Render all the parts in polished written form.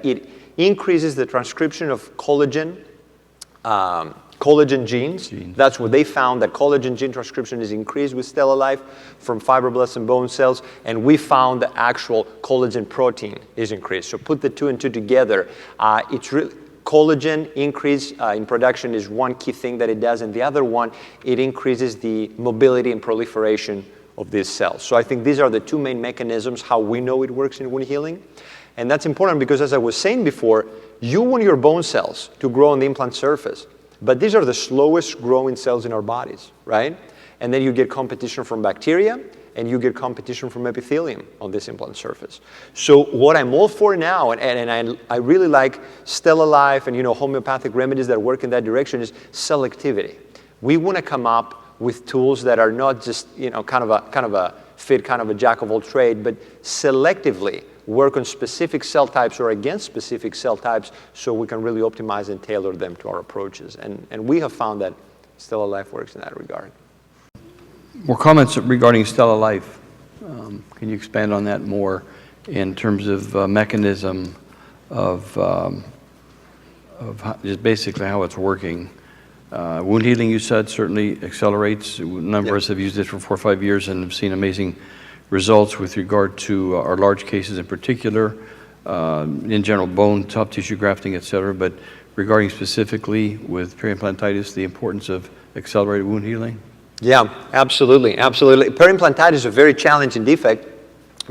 it increases the transcription of collagen genes. That's what they found, that collagen gene transcription is increased with StellaLife from fibroblasts and bone cells, and we found the actual collagen protein is increased. So put the two and two together. Collagen increase in production is one key thing that it does, and the other one, it increases the mobility and proliferation of these cells. So I think these are the two main mechanisms how we know it works in wound healing. And that's important because, as I was saying before, you want your bone cells to grow on the implant surface, but these are the slowest growing cells in our bodies, right? And then you get competition from bacteria, and you get competition from epithelium on this implant surface. So what I'm all for now, and I really like StellaLife and homeopathic remedies that work in that direction, is selectivity. We want to come up with tools that are not just kind of a jack of all trade, but selectively work on specific cell types or against specific cell types, so we can really optimize and tailor them to our approaches. And we have found that StellaLife works in that regard. More comments regarding StellaLife. Can you expand on that more in terms of mechanism of just basically how it's working? Wound healing, you said, certainly accelerates. A number of us have used it for 4 or 5 years and have seen amazing results with regard to our large cases in particular, in general, bone, soft tissue grafting, et cetera. But regarding specifically with periimplantitis, the importance of accelerated wound healing? Yeah, absolutely, absolutely. Periimplantitis is a very challenging defect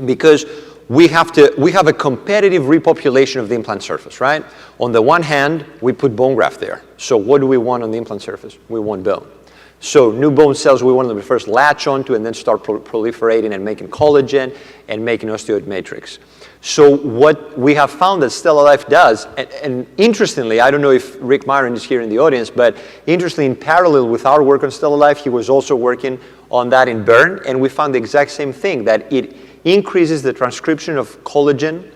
because we have a competitive repopulation of the implant surface, right? On the one hand, we put bone graft there. So what do we want on the implant surface? We want bone. So new bone cells, we want them to first latch onto and then start proliferating and making collagen and making osteoid matrix. So what we have found that StellaLife does, and interestingly, I don't know if Rick Myron is here in the audience, but interestingly, in parallel with our work on StellaLife, he was also working on that in burn, and we found the exact same thing, that it increases the transcription of collagen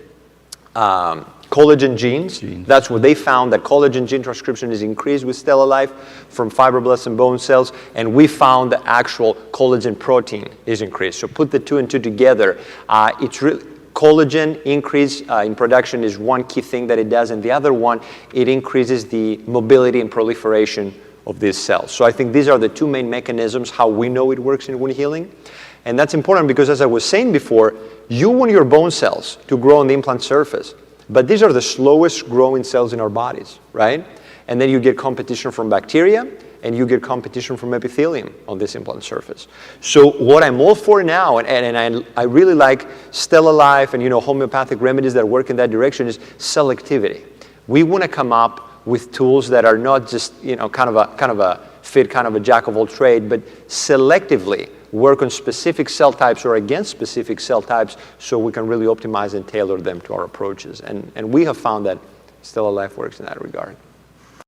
genes. That's what they found, that collagen gene transcription is increased with StellaLife from fibroblasts and bone cells, and we found the actual collagen protein is increased. So put the two and two together. Collagen increase in production is one key thing that it does, and the other one, it increases the mobility and proliferation of these cells. So I think these are the two main mechanisms how we know it works in wound healing. And that's important because, as I was saying before, you want your bone cells to grow on the implant surface, but these are the slowest growing cells in our bodies, right? And then you get competition from bacteria, and you get competition from epithelium on this implant surface. So what I'm all for now, and I really like StellaLife and homeopathic remedies that work in that direction, is selectivity. We want to come up with tools that are not just kind of a jack of all trade, but selectively work on specific cell types or against specific cell types, so we can really optimize and tailor them to our approaches. And we have found that StellaLife works in that regard.